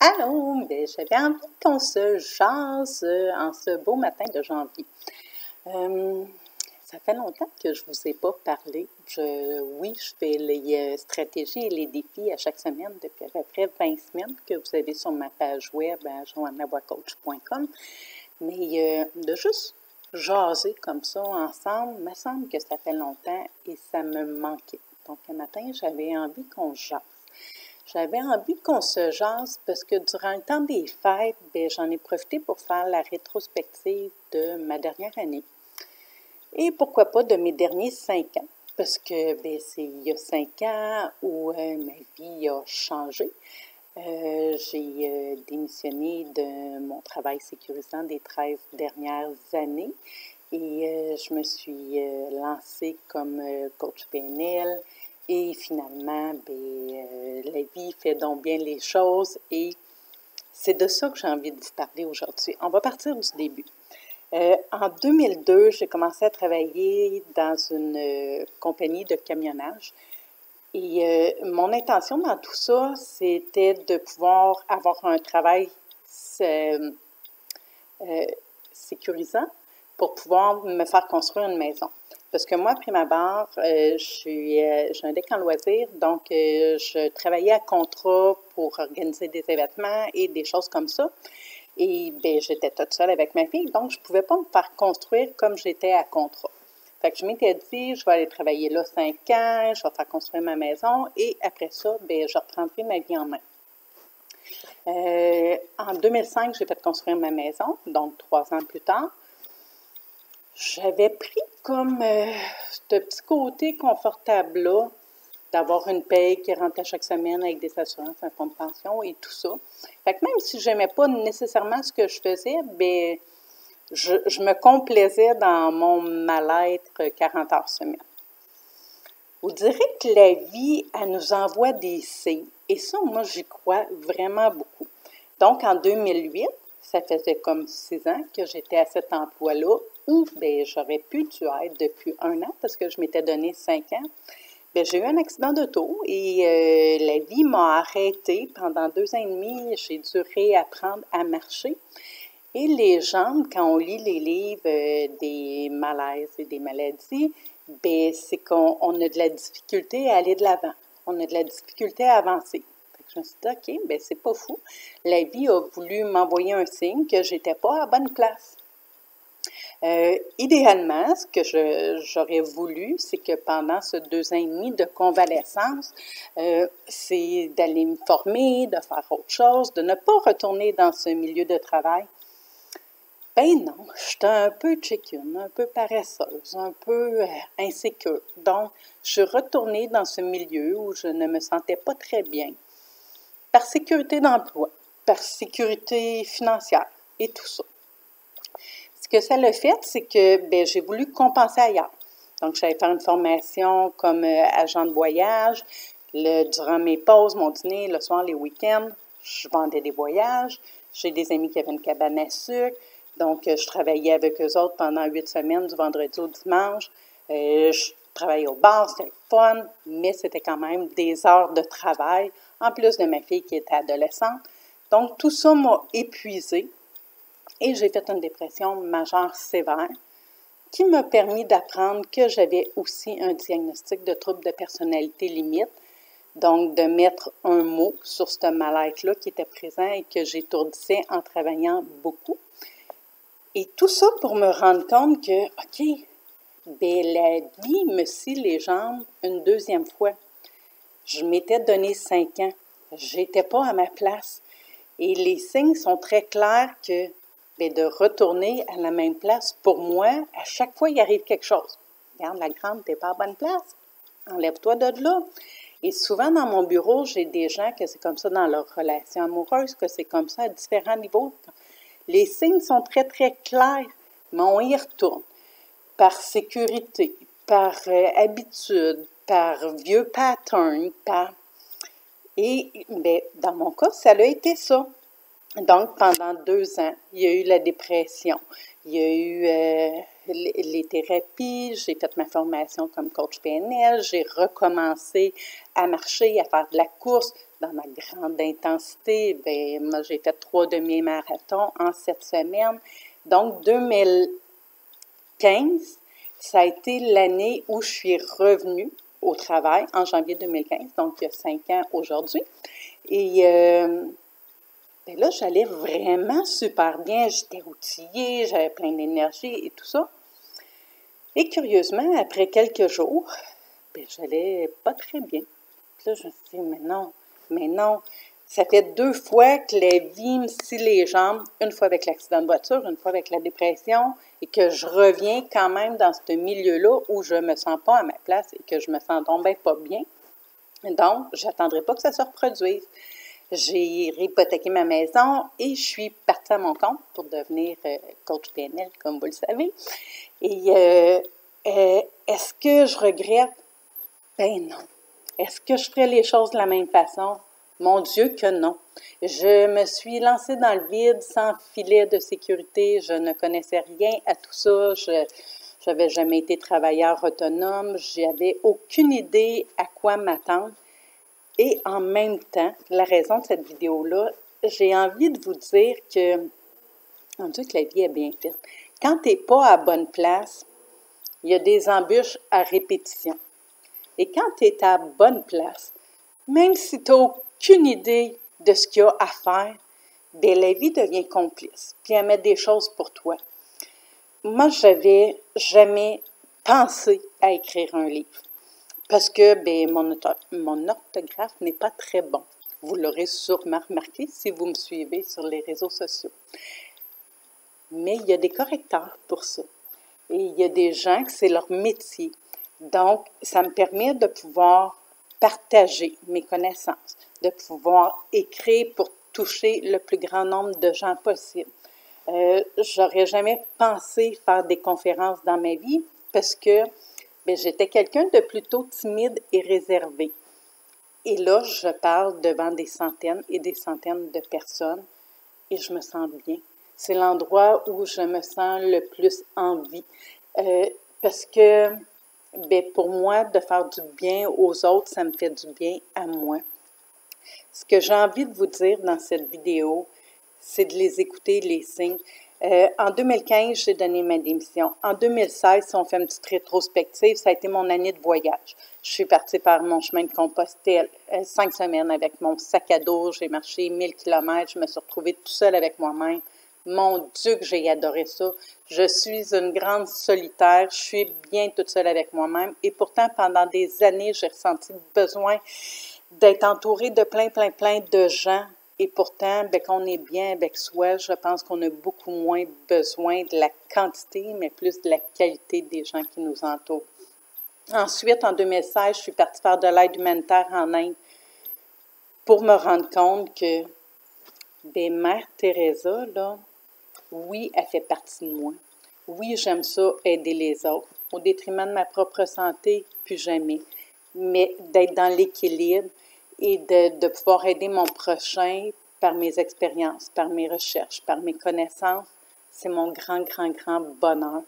Allô, j'avais envie qu'on se jase en ce beau matin de janvier. Euh, Ça fait longtemps que je ne vous ai pas parlé. Oui, je fais les stratégies et les défis à chaque semaine depuis à peu près 20 semaines que vous avez sur ma page web à joannawakcoach.com. Mais de juste jaser comme ça ensemble, il me semble que ça fait longtemps et ça me manquait. Donc, un matin, j'avais envie qu'on jase. J'avais envie qu'on se jase parce que durant le temps des fêtes, j'en ai profité pour faire la rétrospective de ma dernière année. Et pourquoi pas de mes derniers 5 ans, parce que c'est il y a 5 ans où ma vie a changé. J'ai démissionné de mon travail sécurisant des 13 dernières années et je me suis lancée comme coach PNL. Et finalement, la vie fait donc bien les choses et c'est de ça que j'ai envie de vous parler aujourd'hui. On va partir du début. En 2002, j'ai commencé à travailler dans une compagnie de camionnage. Et mon intention dans tout ça, c'était de pouvoir avoir un travail sécurisant pour pouvoir me faire construire une maison. Parce que moi, prime abord, j'ai un deck en loisirs, donc je travaillais à contrat pour organiser des événements et des choses comme ça. Et j'étais toute seule avec ma fille, donc je ne pouvais pas me faire construire comme j'étais à contrat. Fait que je m'étais dit, je vais aller travailler là 5 ans, je vais faire construire ma maison et après ça, je reprendrai ma vie en main. En 2005, j'ai fait construire ma maison, donc 3 ans plus tard. J'avais pris comme ce petit côté confortable-là, d'avoir une paye qui rentre à chaque semaine avec des assurances, un fonds de pension et tout ça. Fait que même si je n'aimais pas nécessairement ce que je faisais, je me complaisais dans mon mal-être 40 heures semaine. Vous direz que la vie, elle nous envoie des signes. Et ça, moi, j'y crois vraiment beaucoup. Donc, en 2008, ça faisait comme 6 ans que j'étais à cet emploi-là où j'aurais pu dû être depuis 1 an parce que je m'étais donné 5 ans. J'ai eu un accident d'auto et la vie m'a arrêtée pendant 2 ans et demi. J'ai dû réapprendre à marcher. Et les jambes, quand on lit les livres des malaises et des maladies, c'est qu'on a de la difficulté à aller de l'avant. On a de la difficulté à avancer. Fait que je me suis dit, OK, c'est pas fou. La vie a voulu m'envoyer un signe que j'étais pas à bonne place. Idéalement, ce que j'aurais voulu, c'est que pendant ce 2 ans et demi de convalescence, c'est d'aller me former, de faire autre chose, de ne pas retourner dans ce milieu de travail. Non, j'étais un peu chicken, un peu paresseuse, un peu insécure. Donc, je suis retournée dans ce milieu où je ne me sentais pas très bien, par sécurité d'emploi, par sécurité financière et tout ça. Ce que ça l'a fait, c'est que j'ai voulu compenser ailleurs. Donc, j'allais faire une formation comme agent de voyage. Durant mes pauses, mon dîner, le soir, les week-ends, je vendais des voyages. J'ai des amis qui avaient une cabane à sucre. Donc, je travaillais avec eux autres pendant 8 semaines, du vendredi au dimanche. Je travaillais au bar, c'était le fun, mais c'était quand même des heures de travail, en plus de ma fille qui était adolescente. Donc, tout ça m'a épuisée. Et j'ai fait une dépression majeure sévère qui m'a permis d'apprendre que j'avais aussi un diagnostic de trouble de personnalité limite, donc de mettre un mot sur ce mal-être-là qui était présent et que j'étourdissais en travaillant beaucoup. Et tout ça pour me rendre compte que, OK, la vie me scie les jambes une deuxième fois. Je m'étais donné 5 ans. J'étais pas à ma place. Et les signes sont très clairs que de retourner à la même place, pour moi, à chaque fois, il arrive quelque chose. Regarde, la grande, t'es pas à bonne place. Enlève-toi de là. Et souvent, dans mon bureau, j'ai des gens que c'est comme ça dans leur relation amoureuse, que c'est comme ça à différents niveaux. Les signes sont très, très clairs, mais on y retourne. Par sécurité, par habitude, par vieux pattern, Et dans mon cas, ça a été ça. Donc, pendant 2 ans, il y a eu la dépression, il y a eu les thérapies, j'ai fait ma formation comme coach PNL, j'ai recommencé à marcher, à faire de la course. dans ma grande intensité. Bien, moi, j'ai fait 3 demi-marathons en 7 semaines. Donc, 2015, ça a été l'année où je suis revenue au travail, en janvier 2015, donc il y a 5 ans aujourd'hui. Et bien là, j'allais vraiment super bien. J'étais outillée, j'avais plein d'énergie et tout ça. Et curieusement, après quelques jours, bien, j'allais pas très bien. Puis là, je me suis dit, mais non. Ça fait 2 fois que la vie me scie les jambes, une fois avec l'accident de voiture, une fois avec la dépression, et que je reviens quand même dans ce milieu-là où je me sens pas à ma place et que je me sens donc bien pas bien. Donc, j'attendrai pas que ça se reproduise. J'ai hypothéqué ma maison et je suis partie à mon compte pour devenir coach PNL, comme vous le savez. Et est-ce que je regrette? Ben non. Est-ce que je ferais les choses de la même façon? Mon Dieu que non. Je me suis lancée dans le vide sans filet de sécurité. Je ne connaissais rien à tout ça. Je n'avais jamais été travailleur autonome. J'avais aucune idée à quoi m'attendre. Et en même temps, la raison de cette vidéo-là, j'ai envie de vous dire que, mon Dieu, que la vie est bien faite. Quand tu n'es pas à bonne place, il y a des embûches à répétition. Et quand tu es à bonne place, même si tu n'as aucune idée de ce qu'il y a à faire, bien, la vie devient complice, puis elle met des choses pour toi. Moi, je n'avais jamais pensé à écrire un livre parce que bien, mon orthographe n'est pas très bon. Vous l'aurez sûrement remarqué si vous me suivez sur les réseaux sociaux. Mais il y a des correcteurs pour ça. Et il y a des gens que c'est leur métier. Donc, ça me permet de pouvoir partager mes connaissances, de pouvoir écrire pour toucher le plus grand nombre de gens possible. J'aurais jamais pensé faire des conférences dans ma vie parce que bien, j'étais quelqu'un de plutôt timide et réservé. Et là, je parle devant des centaines et des centaines de personnes et je me sens bien. C'est l'endroit où je me sens le plus en vie. Parce que bien, pour moi, de faire du bien aux autres, ça me fait du bien à moi. Ce que j'ai envie de vous dire dans cette vidéo, c'est de les écouter, les signes. En 2015, j'ai donné ma démission. En 2016, si on fait une petite rétrospective, ça a été mon année de voyage. Je suis partie par mon chemin de Compostelle, 5 semaines avec mon sac à dos. J'ai marché 1000 km. Je me suis retrouvée toute seule avec moi-même. Mon Dieu, que j'ai adoré ça. Je suis une grande solitaire. Je suis bien toute seule avec moi-même. Et pourtant, pendant des années, j'ai ressenti le besoin d'être entourée de plein de gens. Et pourtant, bien, qu'on est bien avec soi, je pense qu'on a beaucoup moins besoin de la quantité, mais plus de la qualité des gens qui nous entourent. Ensuite, en 2016, je suis partie faire de l'aide humanitaire en Inde pour me rendre compte que, bien, Mère Teresa, là, oui, elle fait partie de moi. Oui, j'aime ça, aider les autres. Au détriment de ma propre santé, plus jamais. Mais d'être dans l'équilibre et de pouvoir aider mon prochain par mes expériences, par mes recherches, par mes connaissances, c'est mon grand bonheur.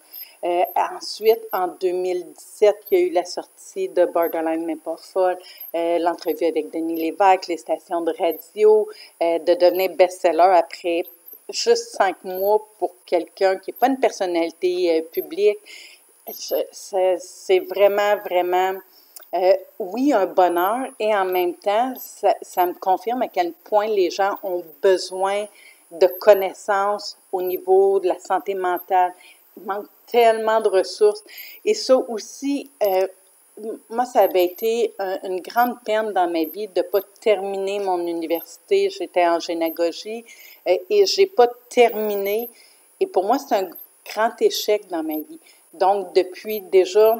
Ensuite, en 2017, il y a eu la sortie de Borderline mais pas folle, l'entrevue avec Denis Lévesque, les stations de radio, de devenir best-seller après juste 5 mois pour quelqu'un qui n'est pas une personnalité publique. C'est vraiment oui, un bonheur et en même temps, ça me confirme à quel point les gens ont besoin de connaissances au niveau de la santé mentale. Il manque tellement de ressources. Et ça aussi, moi, ça avait été une grande peine dans ma vie de ne pas terminer mon université. J'étais en généalogie et je n'ai pas terminé. Et pour moi, c'est un grand échec dans ma vie. Donc, depuis déjà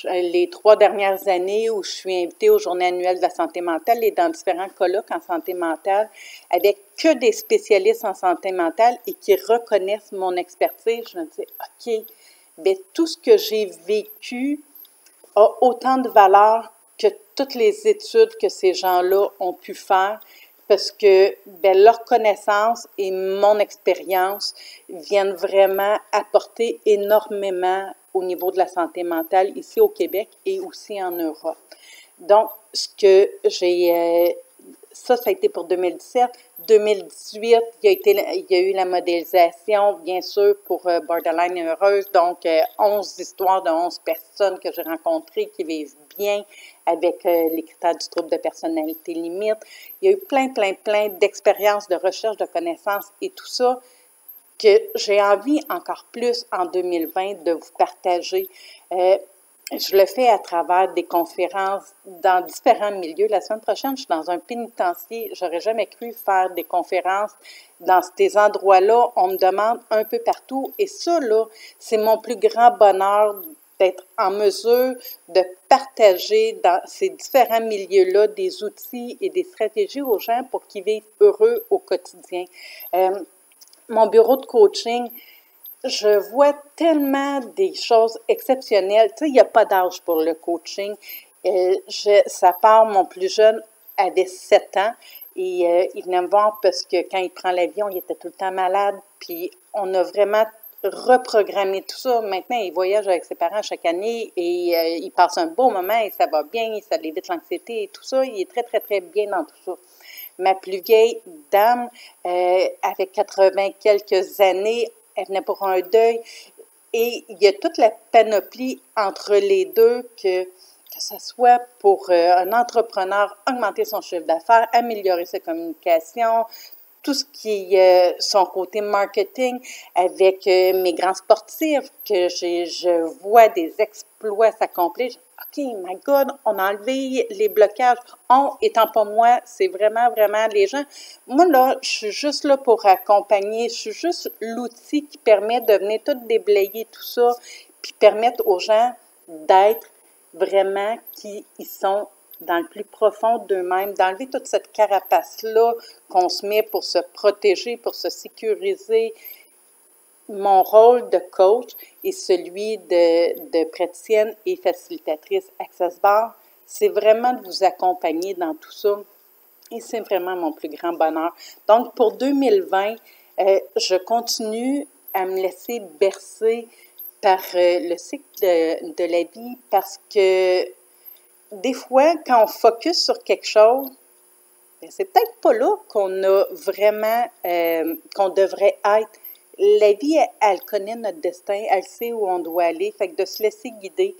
les 3 dernières années où je suis invitée aux Journées annuelles de la santé mentale et dans différents colloques en santé mentale avec que des spécialistes en santé mentale et qui reconnaissent mon expertise, je me dis, OK, bien, tout ce que j'ai vécu a autant de valeur que toutes les études que ces gens-là ont pu faire parce que bien, leur connaissance et mon expérience viennent vraiment apporter énormément au niveau de la santé mentale ici au Québec et aussi en Europe. Donc, ce que j'ai ça a été pour 2017. 2018, il y a eu la modélisation, bien sûr, pour Borderline Heureuse. Donc, 11 histoires de 11 personnes que j'ai rencontrées qui vivent bien avec les critères du trouble de personnalité limite. Il y a eu plein d'expériences, de recherche, de connaissances et tout ça que j'ai envie encore plus en 2020 de vous partager. Je le fais à travers des conférences dans différents milieux. La semaine prochaine, je suis dans un pénitencier. J'aurais jamais cru faire des conférences dans ces endroits-là. On me demande un peu partout. Et ça, là, c'est mon plus grand bonheur d'être en mesure de partager dans ces différents milieux-là des outils et des stratégies aux gens pour qu'ils vivent heureux au quotidien. Mon bureau de coaching, je vois tellement des choses exceptionnelles. Tu sais, il n'y a pas d'âge pour le coaching. Ça part, mon plus jeune avait 7 ans et il venait me voir parce que quand il prend l'avion, il était tout le temps malade. Puis on a vraiment reprogrammé tout ça. Maintenant, il voyage avec ses parents chaque année et il passe un beau moment et ça va bien, ça évite l'anxiété et tout ça. Il est très bien dans tout ça. Ma plus vieille dame, avec 80 quelques années, elle venait pour un deuil. Et il y a toute la panoplie entre les deux, que ce soit pour un entrepreneur, augmenter son chiffre d'affaires, améliorer sa communication, tout ce qui est son côté marketing avec mes grands sportifs, que je vois des exploits s'accomplir. OK, my God, on a enlevé les blocages. On, étant pas moi, c'est vraiment les gens. Moi, là, je suis juste là pour accompagner. Je suis juste l'outil qui permet de venir tout déblayer tout ça, puis permettre aux gens d'être vraiment qui ils sont dans le plus profond d'eux-mêmes, d'enlever toute cette carapace-là qu'on se met pour se protéger, pour se sécuriser. Mon rôle de coach et celui de praticienne et facilitatrice Access Bar, c'est vraiment de vous accompagner dans tout ça. Et c'est vraiment mon plus grand bonheur. Donc, pour 2020, je continue à me laisser bercer par le cycle de la vie parce que des fois, quand on focus sur quelque chose, c'est peut-être pas là qu'on a vraiment, qu'on devrait être. La vie, elle connaît notre destin, elle sait où on doit aller, fait que de se laisser guider.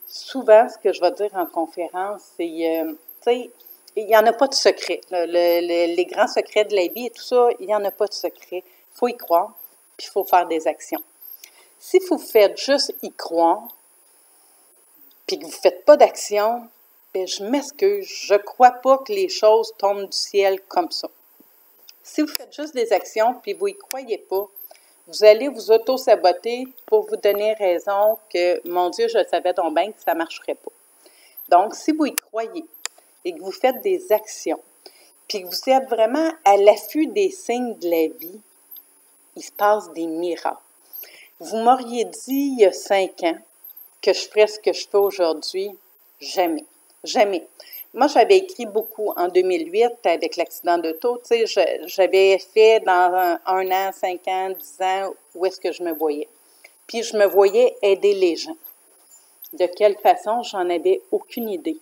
Souvent, ce que je vais dire en conférence, c'est, tu sais, il n'y en a pas de secret. Les grands secrets de la vie et tout ça, il n'y en a pas de secret. Il faut y croire, puis il faut faire des actions. Si vous faites juste y croire, puis que vous ne faites pas d'action, bien, je m'excuse, je ne crois pas que les choses tombent du ciel comme ça. Si vous faites juste des actions, puis vous n'y croyez pas, vous allez vous auto-saboter pour vous donner raison que, mon Dieu, je savais donc bien que ça ne marcherait pas. Donc, si vous y croyez et que vous faites des actions, puis que vous êtes vraiment à l'affût des signes de la vie, il se passe des miracles. Vous m'auriez dit il y a 5 ans que je ferais ce que je fais aujourd'hui, jamais. Jamais. Moi, j'avais écrit beaucoup en 2008 avec l'accident d'auto. Tu sais, j'avais fait dans un an, 5 ans, 10 ans, où est-ce que je me voyais. Puis, je me voyais aider les gens. De quelle façon, j'en avais aucune idée.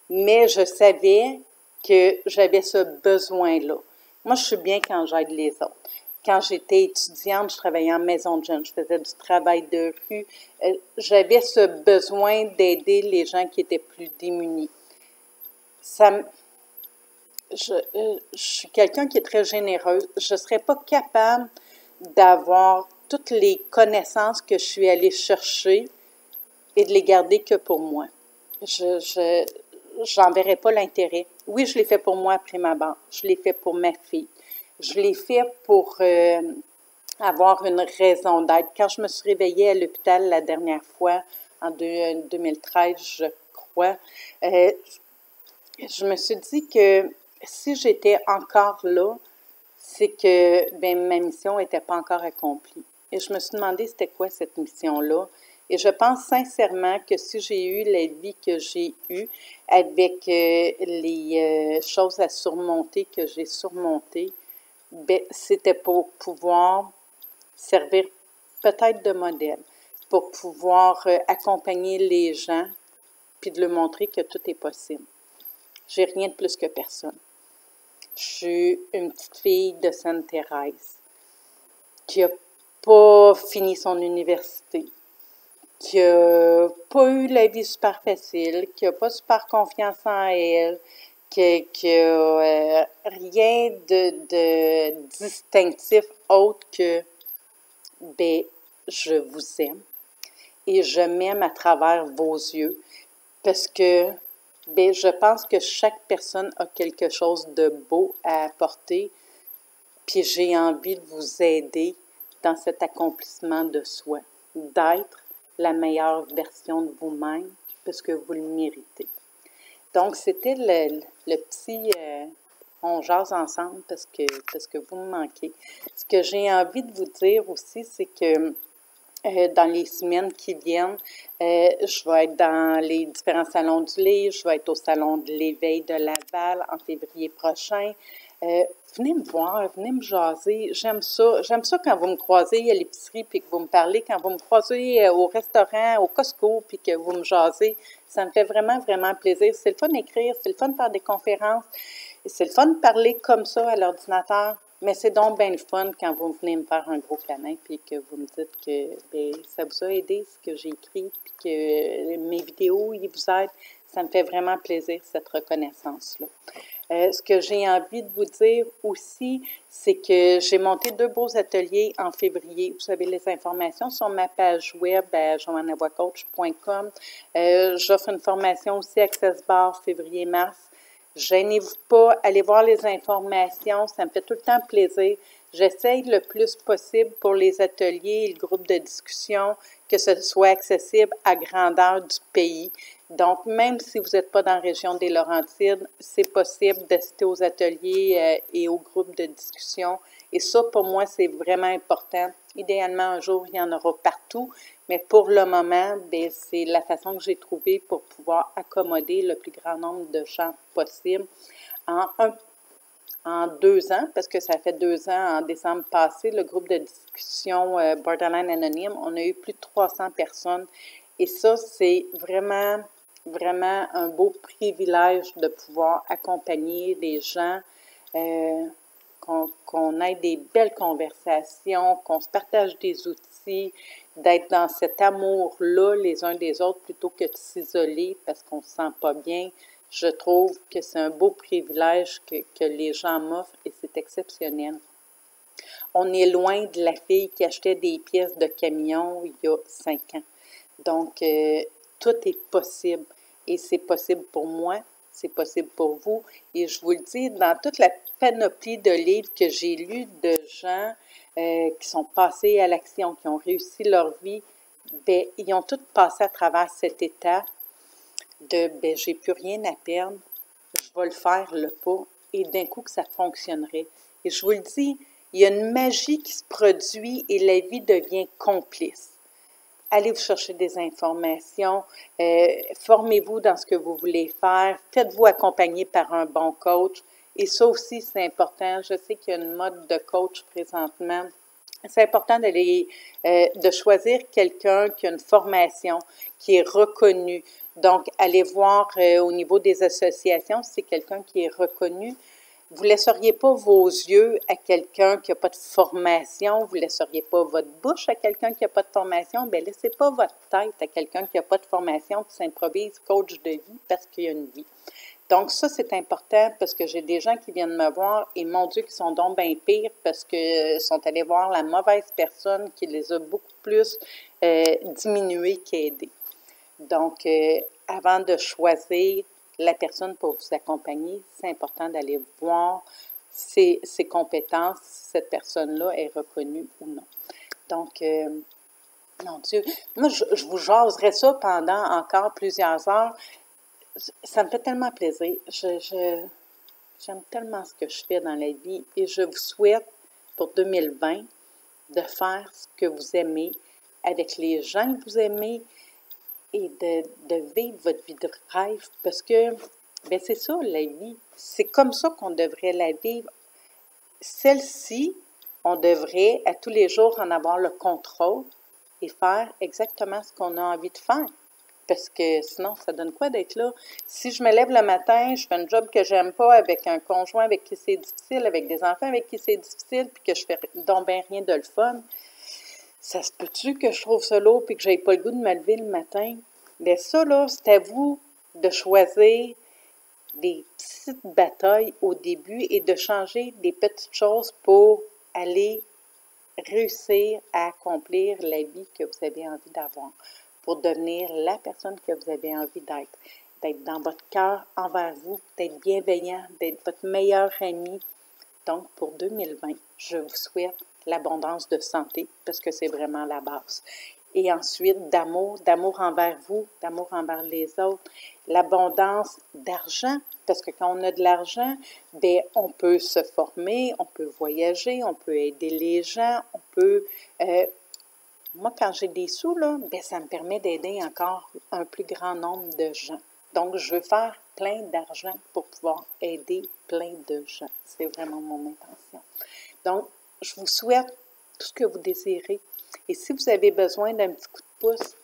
Mais je savais que j'avais ce besoin-là. Moi, je suis bien quand j'aide les autres. Quand j'étais étudiante, je travaillais en maison de jeunes, je faisais du travail de rue. J'avais ce besoin d'aider les gens qui étaient plus démunis. Je suis quelqu'un qui est très généreuse. Je ne serais pas capable d'avoir toutes les connaissances que je suis allée chercher et de les garder que pour moi. Je n'en verrais pas l'intérêt. Oui, je l'ai fait pour moi après ma banque. Je l'ai fait pour ma fille. Je l'ai fait pour avoir une raison d'être. Quand je me suis réveillée à l'hôpital la dernière fois, en 2013, je crois, je me suis dit que si j'étais encore là, c'est que ma mission n'était pas encore accomplie. Et je me suis demandé c'était quoi cette mission-là. Et je pense sincèrement que si j'ai eu la vie que j'ai eue, avec les choses à surmonter que j'ai surmontées, c'était pour pouvoir servir peut-être de modèle, pour pouvoir accompagner les gens, puis de leur montrer que tout est possible. J'ai rien de plus que personne. Je suis une petite fille de Sainte-Thérèse qui n'a pas fini son université, qui n'a pas eu la vie super facile, qui n'a pas super confiance en elle, qui a rien de distinctif autre que ben, je vous aime et je m'aime à travers vos yeux parce que ben, je pense que chaque personne a quelque chose de beau à apporter, puis j'ai envie de vous aider dans cet accomplissement de soi, d'être la meilleure version de vous-même parce que vous le méritez. Donc, c'était le petit on jase ensemble parce que vous me manquez. Ce que j'ai envie de vous dire aussi, c'est que dans les semaines qui viennent, je vais être dans les différents salons du livre, je vais être au salon de l'éveil de Laval en février prochain. Venez me voir, venez me jaser. J'aime ça. J'aime ça quand vous me croisez à l'épicerie puis que vous me parlez, quand vous me croisez au restaurant, au Costco puis que vous me jasez. Ça me fait vraiment, vraiment plaisir. C'est le fun d'écrire, c'est le fun de faire des conférences, c'est le fun de parler comme ça à l'ordinateur. Mais c'est donc bien le fun quand vous venez me faire un gros câlin puis que vous me dites que bien, ça vous a aidé ce que j'ai écrit puis que mes vidéos, ils vous aident. Ça me fait vraiment plaisir, cette reconnaissance-là. Ce que j'ai envie de vous dire aussi, c'est que j'ai monté 2 beaux ateliers en février. Vous avez les informations sur ma page web à joannavoicoach.com. J'offre une formation aussi Access Bar février-mars. Gênez-vous pas, allez voir les informations, ça me fait tout le temps plaisir. J'essaye le plus possible pour les ateliers et le groupe de discussion que ce soit accessible à grandeur du pays. Donc, même si vous n'êtes pas dans la région des Laurentides, c'est possible d'assister aux ateliers et aux groupes de discussion. Et ça, pour moi, c'est vraiment important. Idéalement, un jour, il y en aura partout, mais pour le moment, bien, c'est la façon que j'ai trouvée pour pouvoir accommoder le plus grand nombre de gens possible en 2 ans, parce que ça fait 2 ans, en décembre passé, le groupe de discussion Borderline Anonyme, on a eu plus de 300 personnes. Et ça, c'est vraiment, vraiment un beau privilège de pouvoir accompagner les gens, qu'on ait des belles conversations, qu'on se partage des outils, d'être dans cet amour-là les uns des autres plutôt que de s'isoler parce qu'on ne se sent pas bien. Je trouve que c'est un beau privilège que les gens m'offrent et c'est exceptionnel. On est loin de la fille qui achetait des pièces de camion il y a 5 ans. Donc, tout est possible. Et c'est possible pour moi, c'est possible pour vous. Et je vous le dis, dans toute la panoplie de livres que j'ai lus de gens qui sont passés à l'action, qui ont réussi leur vie, bien, ils ont tous passé à travers cette étape de ben, j'ai plus rien à perdre, je vais le faire le pas, et d'un coup que ça fonctionnerait. Et je vous le dis, il y a une magie qui se produit et la vie devient complice. Allez vous chercher des informations, formez-vous dans ce que vous voulez faire, faites-vous accompagner par un bon coach. Et ça aussi, c'est important. Je sais qu'il y a une mode de coach présentement. C'est important de choisir quelqu'un qui a une formation, qui est reconnu. Donc, allez voir au niveau des associations, si c'est quelqu'un qui est reconnu. Vous ne laisseriez pas vos yeux à quelqu'un qui n'a pas de formation, vous ne laisseriez pas votre bouche à quelqu'un qui n'a pas de formation, bien, laissez pas votre tête à quelqu'un qui n'a pas de formation, qui s'improvise coach de vie parce qu'il y a une vie. Donc, ça, c'est important parce que j'ai des gens qui viennent me voir et mon Dieu, qui sont donc bien pires parce qu'ils sont allés voir la mauvaise personne qui les a beaucoup plus diminués qu'aidés. Donc, avant de choisir la personne pour vous accompagner, c'est important d'aller voir ses compétences, si cette personne-là est reconnue ou non. Donc, mon Dieu, moi, je vous jaserais ça pendant encore plusieurs heures. Ça me fait tellement plaisir. J'aime tellement ce que je fais dans la vie et je vous souhaite pour 2020 de faire ce que vous aimez avec les gens que vous aimez et de vivre votre vie de rêve parce que bien, c'est ça la vie. C'est comme ça qu'on devrait la vivre. Celle-ci, on devrait à tous les jours en avoir le contrôle et faire exactement ce qu'on a envie de faire. parce que sinon, ça donne quoi d'être là? Si je me lève le matin, je fais un job que j'aime pas avec un conjoint avec qui c'est difficile, avec des enfants avec qui c'est difficile, puis que je fais donc ben rien de le fun, ça se peut-tu que je trouve ça lourd puis que j'aie pas le goût de me lever le matin? Mais ça, là, c'est à vous de choisir des petites batailles au début et de changer des petites choses pour aller réussir à accomplir la vie que vous avez envie d'avoir, pour devenir la personne que vous avez envie d'être dans votre cœur envers vous, d'être bienveillant, d'être votre meilleur ami. Donc, pour 2020, je vous souhaite l'abondance de santé, parce que c'est vraiment la base. Et ensuite, d'amour envers vous, d'amour envers les autres, l'abondance d'argent, parce que quand on a de l'argent, bien, on peut se former, on peut voyager, on peut aider les gens, on peut... moi, quand j'ai des sous, là, bien, ça me permet d'aider encore un plus grand nombre de gens. Donc, je veux faire plein d'argent pour pouvoir aider plein de gens. C'est vraiment mon intention. Donc, je vous souhaite tout ce que vous désirez. Et si vous avez besoin d'un petit coup de pouce,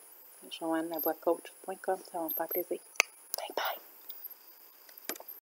joannelavoixcoach.com, ça va me faire plaisir.